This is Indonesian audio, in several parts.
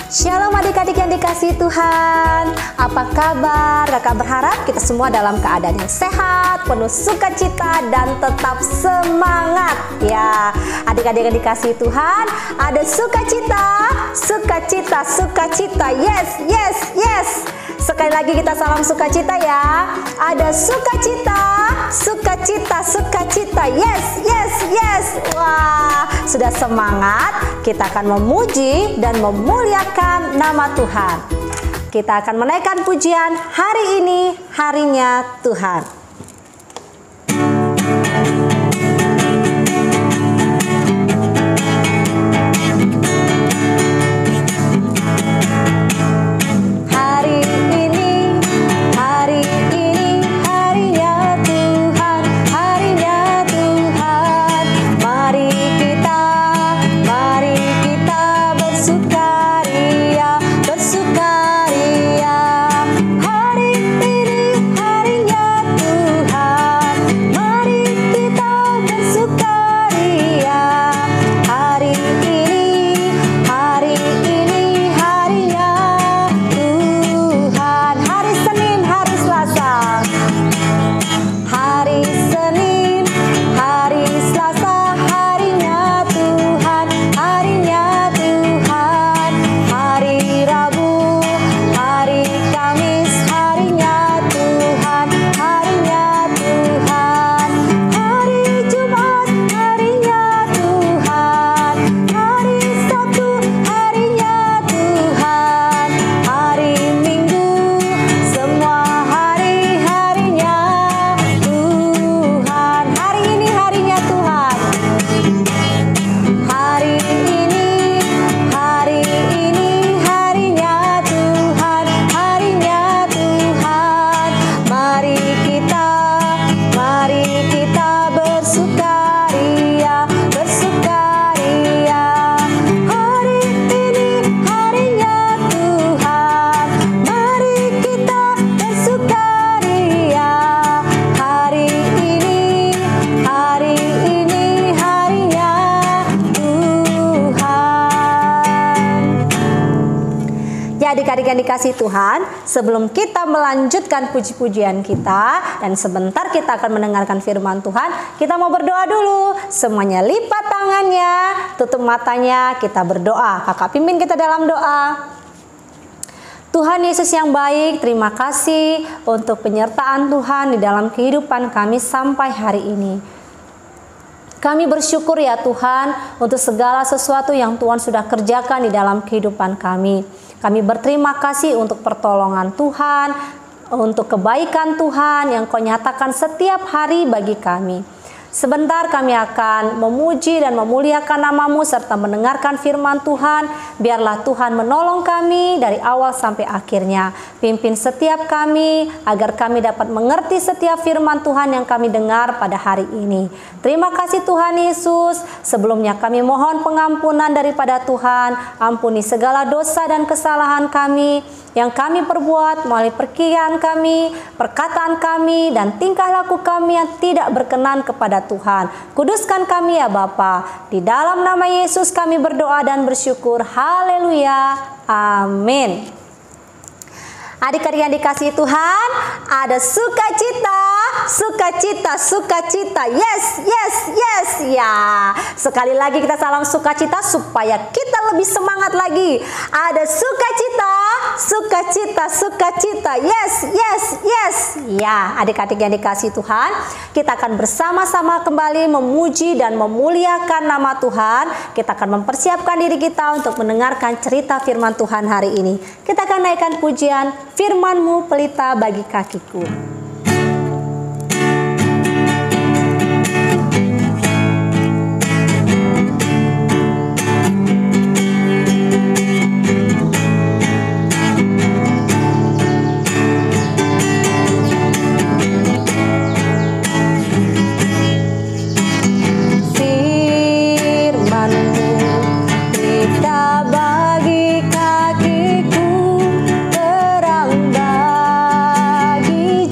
Shalom adik-adik yang dikasihi Tuhan. Apa kabar? Kakak berharap kita semua dalam keadaan yang sehat, penuh sukacita dan tetap semangat. Ya, adik-adik yang dikasihi Tuhan, ada sukacita, sukacita, sukacita. Yes, yes, yes. Sekali lagi kita salam sukacita ya. Ada sukacita, sukacita, sukacita. Yes, yes, yes. Wah, sudah semangat. Kita akan memuji dan memuliakan nama Tuhan. Kita akan menaikkan pujian hari ini, harinya Tuhan. Adik-adik yang dikasih Tuhan, sebelum kita melanjutkan puji-pujian kita dan sebentar kita akan mendengarkan firman Tuhan, kita mau berdoa dulu. Semuanya lipat tangannya, tutup matanya, kita berdoa. Kakak pimpin kita dalam doa. Tuhan Yesus yang baik, terima kasih untuk penyertaan Tuhan di dalam kehidupan kami sampai hari ini. Kami bersyukur ya Tuhan untuk segala sesuatu yang Tuhan sudah kerjakan di dalam kehidupan kami. Kami berterima kasih untuk pertolongan Tuhan, untuk kebaikan Tuhan yang Kau nyatakan setiap hari bagi kami. Sebentar kami akan memuji dan memuliakan nama-Mu serta mendengarkan firman Tuhan. Biarlah Tuhan menolong kami dari awal sampai akhirnya. Pimpin setiap kami agar kami dapat mengerti setiap firman Tuhan yang kami dengar pada hari ini. Terima kasih Tuhan Yesus. Sebelumnya kami mohon pengampunan daripada Tuhan. Ampuni segala dosa dan kesalahan kami yang kami perbuat melalui perkiraan kami, perkataan kami, dan tingkah laku kami yang tidak berkenan kepada Tuhan. Kuduskan kami ya Bapa. Di dalam nama Yesus kami berdoa dan bersyukur. Haleluya. Amin. Adik-adik yang dikasihi Tuhan, ada sukacita, sukacita, sukacita. Yes, yes, yes. Ya, sekali lagi kita salam sukacita supaya kita lebih semangat lagi. Ada sukacita, sukacita, sukacita. Yes, yes, yes. Ya, adik-adik yang dikasihi Tuhan, kita akan bersama-sama kembali memuji dan memuliakan nama Tuhan. Kita akan mempersiapkan diri kita untuk mendengarkan cerita firman Tuhan hari ini. Kita akan naikkan pujian, firman-Mu pelita bagi kakiku. Bagi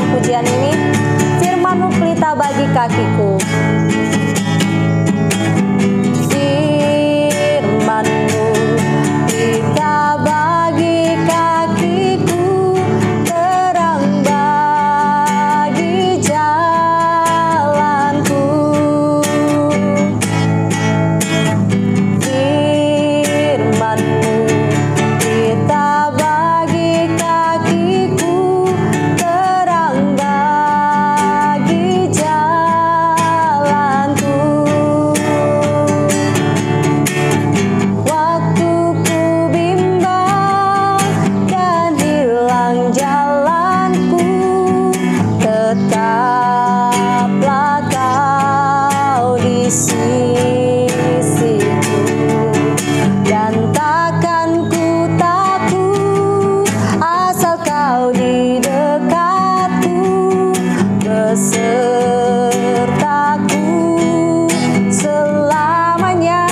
mendengarkan pujian ini. Firman-Mu pelita bagi kakiku. Firman-Mu pelita bagi kakiku, terang bagi jalanku. Firman-Mu pelita bagi kakiku, terang bagi jalanku. Waktu ku bimbang dan hilang jalanku, tetaplah Kau di sisiku, dan takkan ku takut asal Kau di dekatku, besertaku selamanya.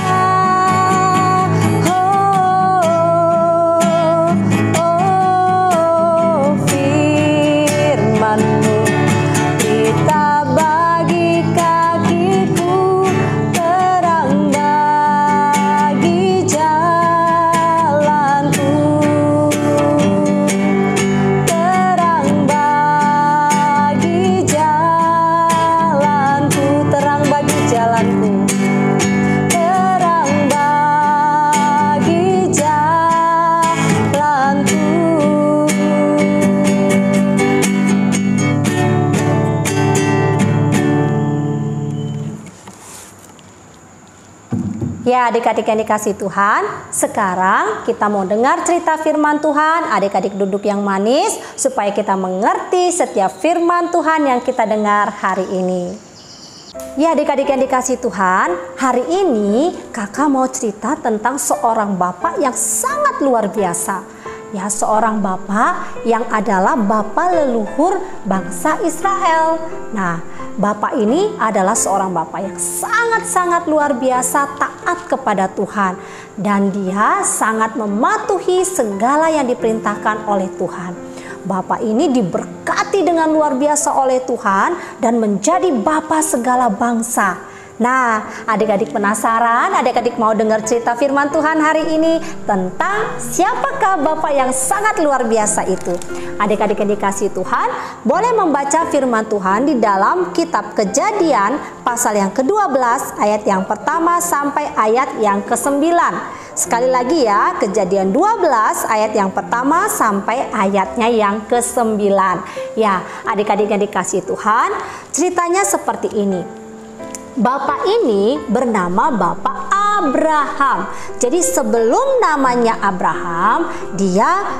Firman-Mu pelita bagi kakiku, terang bagi jalanku, terang bagi jalanku, terang bagi jalanku, terang bagi jalanku. Ya, adik-adik yang dikasih Tuhan, sekarang kita mau dengar cerita firman Tuhan. Adik-adik duduk yang manis supaya kita mengerti setiap firman Tuhan yang kita dengar hari ini. Ya, adik-adik yang dikasih Tuhan, hari ini kakak mau cerita tentang seorang bapak yang sangat luar biasa. Ya, seorang bapak yang adalah bapak leluhur bangsa Israel. Nah, bapak ini adalah seorang bapak yang sangat-sangat luar biasa taat kepada Tuhan. Dan dia sangat mematuhi segala yang diperintahkan oleh Tuhan. Bapak ini diberkati dengan luar biasa oleh Tuhan dan menjadi bapak segala bangsa. Nah, adik-adik penasaran? Adik-adik mau dengar cerita firman Tuhan hari ini tentang siapakah Bapak yang sangat luar biasa itu? Adik-adik yang dikasih Tuhan, boleh membaca firman Tuhan di dalam kitab Kejadian pasal yang ke-12 ayat yang pertama sampai ayat yang ke-9. Sekali lagi ya, Kejadian 12 ayat yang pertama sampai ayatnya yang ke-9. Ya, adik-adik yang dikasih Tuhan, ceritanya seperti ini. Bapak ini bernama Bapak Abraham. Jadi sebelum namanya Abraham, dia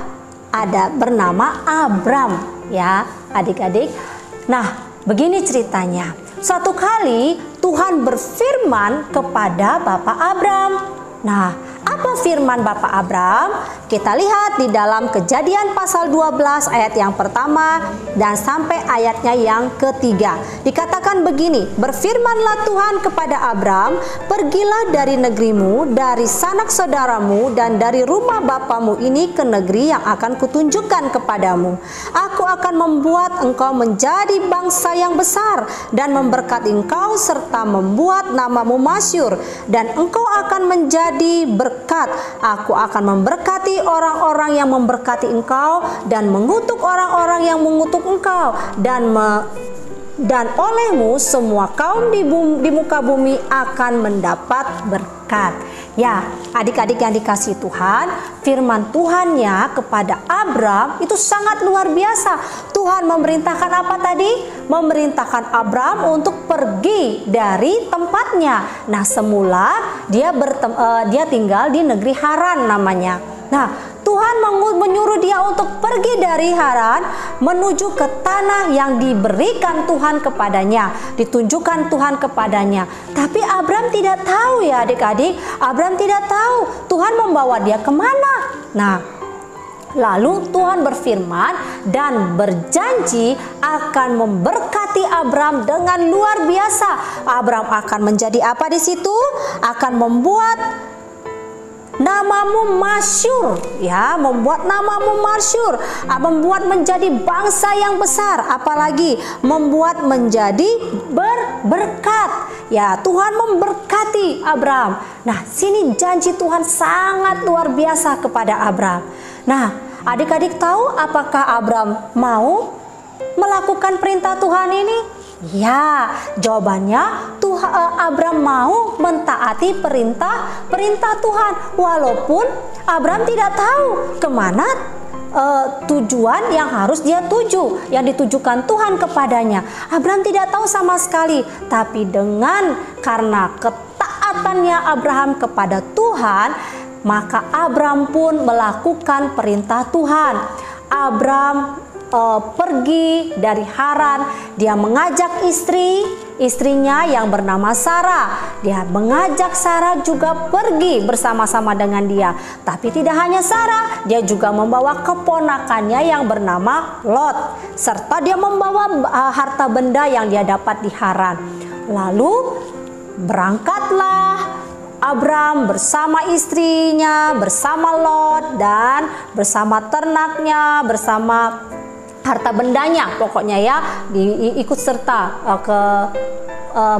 ada bernama Abram, ya adik-adik. Nah, begini ceritanya. Suatu kali Tuhan berfirman kepada Bapak Abram. Nah, apa firman Bapak Abram? Kita lihat di dalam Kejadian pasal 12 ayat yang pertama dan sampai ayatnya yang ketiga. Dikatakan begini, berfirmanlah Tuhan kepada Abram, pergilah dari negerimu, dari sanak saudaramu, dan dari rumah bapamu ini ke negeri yang akan kutunjukkan kepadamu. Aku akan membuat engkau menjadi bangsa yang besar dan memberkati engkau serta membuat namamu masyhur, dan engkau akan menjadi berkat. Aku akan memberkati orang-orang yang memberkati engkau dan mengutuk orang-orang yang mengutuk engkau, dan olehmu semua kaum di muka bumi akan mendapat berkat. Ya, adik-adik yang dikasih Tuhan, firman Tuhannya kepada Abram itu sangat luar biasa. Tuhan memerintahkan apa tadi? Memerintahkan Abram untuk pergi dari tempatnya. Nah, semula dia tinggal di negeri Haran namanya. Nah, Tuhan menyuruh dia untuk pergi dari Haran menuju ke tanah yang diberikan Tuhan kepadanya, ditunjukkan Tuhan kepadanya. Tapi Abram tidak tahu ya adik-adik, Abram tidak tahu Tuhan membawa dia kemana. Nah, lalu Tuhan berfirman dan berjanji akan memberkati Abram dengan luar biasa. Abram akan menjadi apa di situ? Akan membuat namamu masyhur, ya, membuat namamu masyhur, membuat menjadi bangsa yang besar, apalagi membuat menjadi berberkat. Ya, Tuhan memberkati Abraham. Nah, sini janji Tuhan sangat luar biasa kepada Abraham. Nah, adik-adik tahu apakah Abraham mau melakukan perintah Tuhan ini? Ya, jawabannya Abraham mau mentaati perintah Tuhan, walaupun Abraham tidak tahu kemana tujuan yang harus dia tuju, yang ditujukan Tuhan kepadanya. Abraham tidak tahu sama sekali, tapi karena ketaatannya Abraham kepada Tuhan, maka Abraham pun melakukan perintah Tuhan. Abraham pergi dari Haran, dia mengajak istrinya yang bernama Sarah. Dia mengajak Sarah juga pergi bersama-sama dengan dia. Tapi tidak hanya Sarah, dia juga membawa keponakannya yang bernama Lot, serta dia membawa harta benda yang dia dapat di Haran. Lalu berangkatlah Abraham bersama istrinya, bersama Lot, dan bersama ternaknya, bersama harta bendanya, pokoknya ya, ikut serta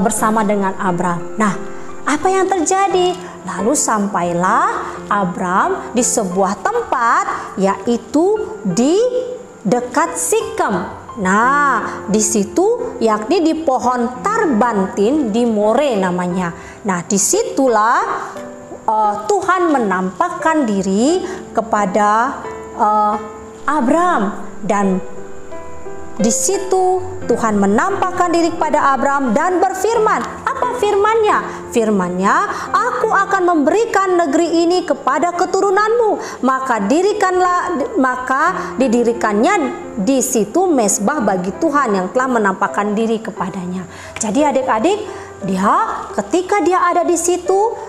bersama dengan Abraham. Nah, apa yang terjadi? Lalu sampailah Abraham di sebuah tempat, yaitu di dekat Sikem. Nah, di situ yakni di pohon tarbantin di More namanya. Nah, disitulah Tuhan menampakkan diri kepada Abraham, dan di situ Tuhan menampakkan diri kepada Abraham dan berfirman. Apa firman-Nya? Firman-Nya, aku akan memberikan negeri ini kepada keturunanmu, maka didirikannya di situ mezbah bagi Tuhan yang telah menampakkan diri kepadanya. Jadi adik-adik, ketika dia ada di situ,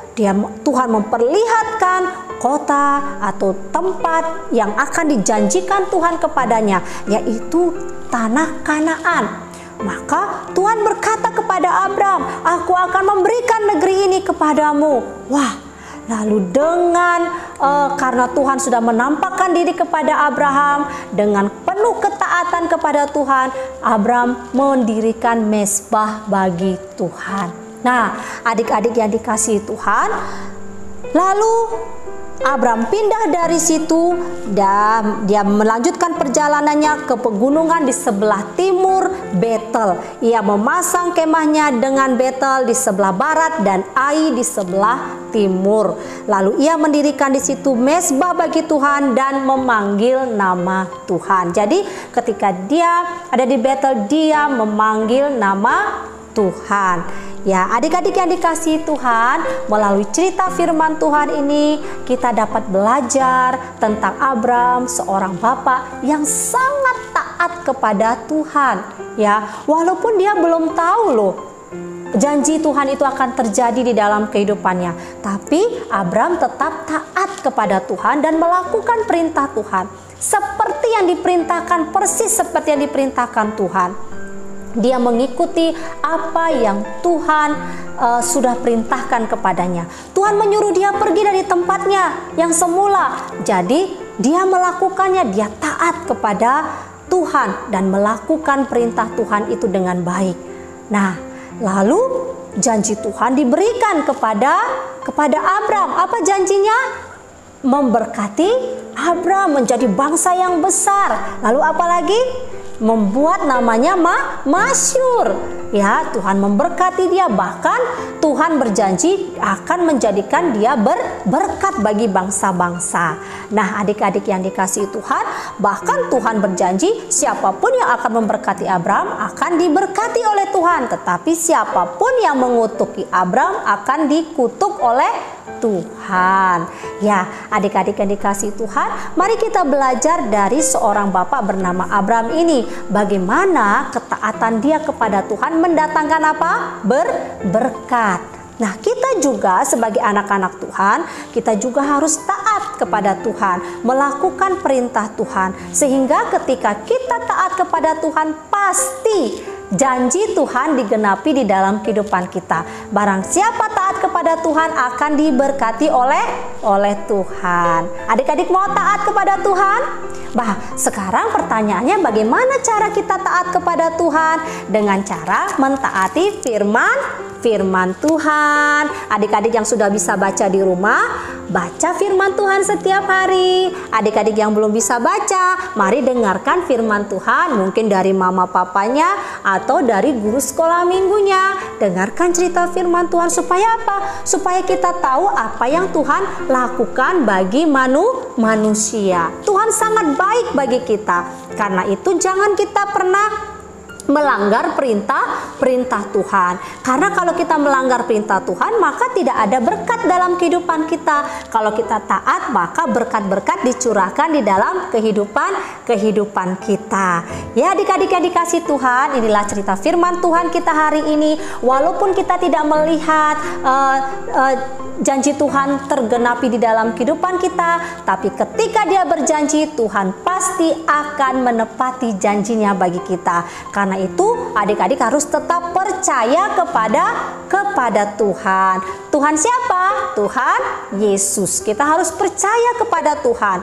Tuhan memperlihatkan kota atau tempat yang akan dijanjikan Tuhan kepadanya, yaitu tanah Kanaan. Maka Tuhan berkata kepada Abraham, aku akan memberikan negeri ini kepadamu. Wah, lalu karena Tuhan sudah menampakkan diri kepada Abraham, dengan penuh ketaatan kepada Tuhan, Abraham mendirikan mezbah bagi Tuhan. Nah, adik-adik yang dikasihi Tuhan, lalu Abraham pindah dari situ dan dia melanjutkan perjalanannya ke pegunungan di sebelah timur Betel. Ia memasang kemahnya dengan Betel di sebelah barat dan Ai di sebelah timur. Lalu ia mendirikan di situ mezbah bagi Tuhan dan memanggil nama Tuhan. Jadi ketika dia ada di Betel, dia memanggil nama Tuhan. Ya, adik-adik yang dikasihi Tuhan, melalui cerita firman Tuhan ini kita dapat belajar tentang Abraham, seorang bapak yang sangat taat kepada Tuhan. Ya, walaupun dia belum tahu loh janji Tuhan itu akan terjadi di dalam kehidupannya, tapi Abraham tetap taat kepada Tuhan dan melakukan perintah Tuhan seperti yang diperintahkan, persis seperti yang diperintahkan Tuhan. Dia mengikuti apa yang Tuhan sudah perintahkan kepadanya. Tuhan menyuruh dia pergi dari tempatnya yang semula. Jadi dia melakukannya, dia taat kepada Tuhan dan melakukan perintah Tuhan itu dengan baik. Nah, lalu janji Tuhan diberikan kepada Abraham. Apa janjinya? Memberkati Abraham menjadi bangsa yang besar. Lalu apa lagi? Membuat namanya masyhur. Ya, Tuhan memberkati dia, bahkan Tuhan berjanji akan menjadikan dia berkat bagi bangsa-bangsa. Nah, adik-adik yang dikasihi Tuhan, bahkan Tuhan berjanji siapapun yang akan memberkati Abraham akan diberkati oleh Tuhan, tetapi siapapun yang mengutuki Abraham akan dikutuk oleh Tuhan. Ya, adik-adik yang dikasihi Tuhan, mari kita belajar dari seorang bapak bernama Abraham ini, bagaimana ketaatan dia kepada Tuhan mendatangkan apa? Berkat. Nah, kita juga sebagai anak-anak Tuhan, kita juga harus taat kepada Tuhan, melakukan perintah Tuhan, sehingga ketika kita taat kepada Tuhan, pasti janji Tuhan digenapi di dalam kehidupan kita. Barang siapa taat taat kepada Tuhan akan diberkati oleh Tuhan. Adik-adik mau taat kepada Tuhan? Bah, sekarang pertanyaannya bagaimana cara kita taat kepada Tuhan? Dengan cara mentaati firman Tuhan. Adik-adik yang sudah bisa baca di rumah, baca firman Tuhan setiap hari. Adik-adik yang belum bisa baca, mari dengarkan firman Tuhan, mungkin dari mama papanya atau dari guru sekolah minggunya. Dengarkan cerita firman Tuhan supaya apa? Supaya kita tahu apa yang Tuhan lakukan bagi manusia. Tuhan sangat baik bagi kita. Karena itu jangan kita pernah melanggar perintah Tuhan. Karena kalau kita melanggar perintah Tuhan, maka tidak ada berkat dalam kehidupan kita. Kalau kita taat, maka berkat-berkat dicurahkan di dalam kehidupan kita. Ya, adik-adik yang dikasih Tuhan, inilah cerita firman Tuhan kita hari ini. Walaupun kita tidak melihat janji Tuhan tergenapi di dalam kehidupan kita, tapi ketika Dia berjanji, Tuhan pasti akan menepati janjinya bagi kita. Karena itu adik-adik harus tetap percaya kepada Tuhan. Tuhan siapa? Tuhan Yesus. Kita harus percaya kepada Tuhan.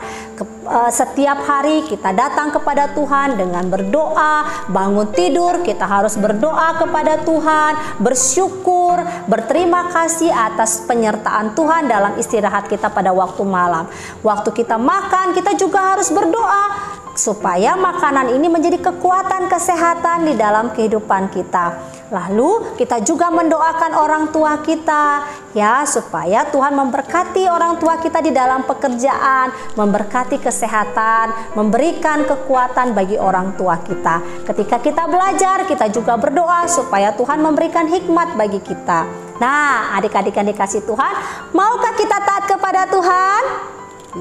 Setiap hari kita datang kepada Tuhan dengan berdoa. Bangun tidur kita harus berdoa kepada Tuhan, bersyukur, berterima kasih atas penyertaan Tuhan dalam istirahat kita pada waktu malam. Waktu kita makan, kita juga harus berdoa supaya makanan ini menjadi kekuatan kesehatan di dalam kehidupan kita. Lalu kita juga mendoakan orang tua kita, ya, supaya Tuhan memberkati orang tua kita di dalam pekerjaan, memberkati kesehatan, memberikan kekuatan bagi orang tua kita. Ketika kita belajar, kita juga berdoa supaya Tuhan memberikan hikmat bagi kita. Nah, adik-adik yang dikasih Tuhan, maukah kita taat kepada Tuhan?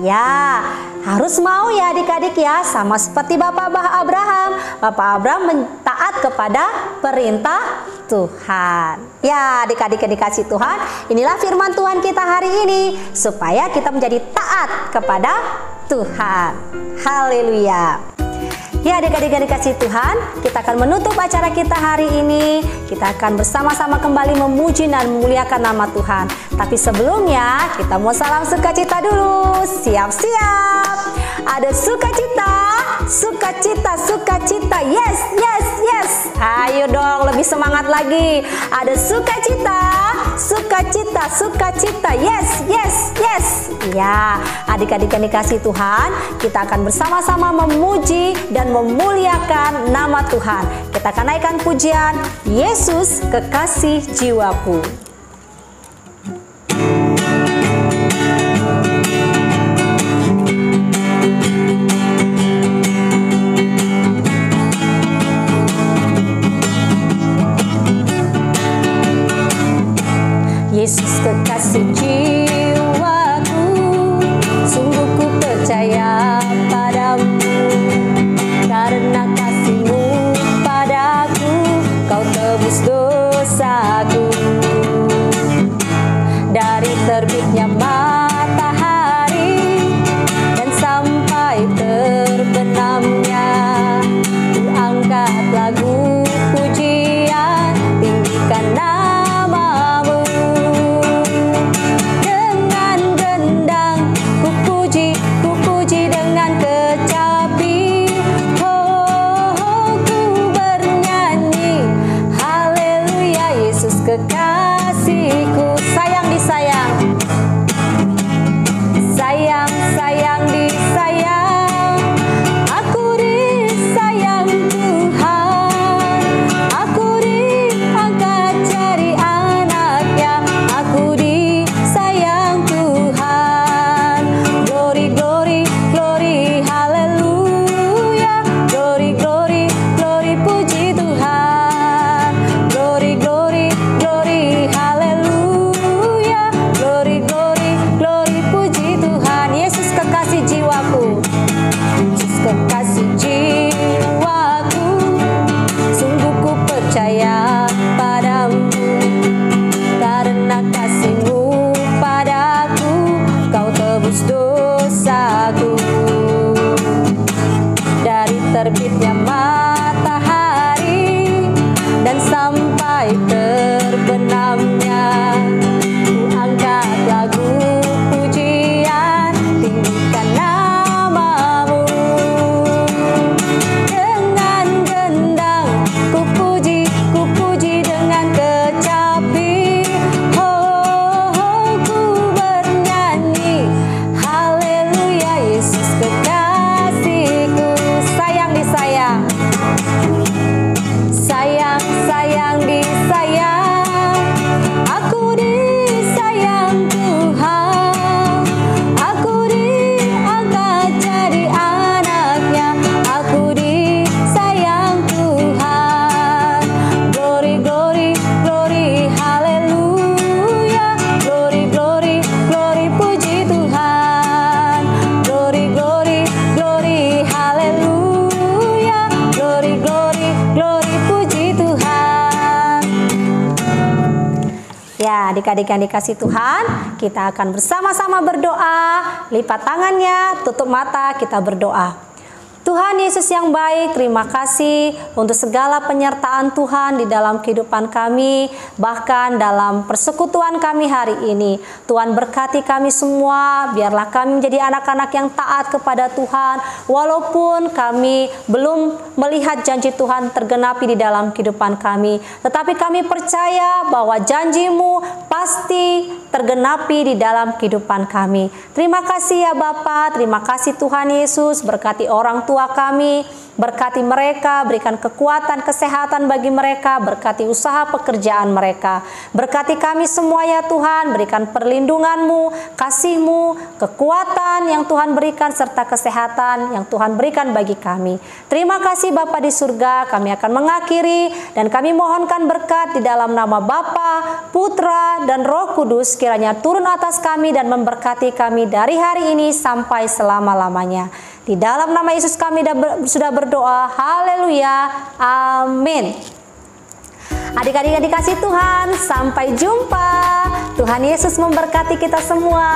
Ya, harus mau ya adik-adik ya, sama seperti Bapak Abraham. Bapak Abraham taat kepada perintah Tuhan. Ya, adik-adik yang dikasih Tuhan, inilah firman Tuhan kita hari ini, supaya kita menjadi taat kepada Tuhan. Haleluya. Ya, adik-adik yang dikasih Tuhan, kita akan menutup acara kita hari ini. Kita akan bersama-sama kembali memuji dan memuliakan nama Tuhan. Tapi sebelumnya, kita mau salam sukacita dulu. Siap-siap. Ada sukacita, sukacita, sukacita. Yes, yes, yes. Ayo dong, lebih semangat lagi. Ada sukacita, sukacita, sukacita. Yes, yes, yes. Ya, adik-adik yang dikasih Tuhan, kita akan bersama-sama memuji dan memuliakan nama Tuhan. Kita akan naikkan pujian, Yesus kekasih jiwaku. Yesus kekasih jiwaku, sungguh ku percaya padamu. Karena kasih-Mu padaku, Kau tebus dosaku. Ya, adik-adik yang dikasih Tuhan, kita akan bersama-sama berdoa. Lipat tangannya, tutup mata, kita berdoa. Tuhan Yesus yang baik, terima kasih untuk segala penyertaan Tuhan di dalam kehidupan kami, bahkan dalam persekutuan kami hari ini. Tuhan berkati kami semua, biarlah kami menjadi anak-anak yang taat kepada Tuhan, walaupun kami belum melihat janji Tuhan tergenapi di dalam kehidupan kami. Tetapi kami percaya bahwa janji-Mu pasti tergenapi di dalam kehidupan kami. Terima kasih ya Bapa, terima kasih Tuhan Yesus, berkati orang tua kami, berkati mereka, berikan kekuatan, kesehatan bagi mereka, berkati usaha pekerjaan mereka. Berkati kami semua ya Tuhan, berikan perlindungan-Mu, kasih-Mu, kekuatan yang Tuhan berikan, serta kesehatan yang Tuhan berikan bagi kami. Terima kasih Bapa di surga, kami akan mengakhiri dan kami mohonkan berkat di dalam nama Bapa, Putra, dan Roh Kudus, kiranya turun atas kami dan memberkati kami dari hari ini sampai selama-lamanya. Di dalam nama Yesus kami sudah berdoa. Haleluya. Amin. Adik-adik yang dikasih Tuhan, sampai jumpa. Tuhan Yesus memberkati kita semua.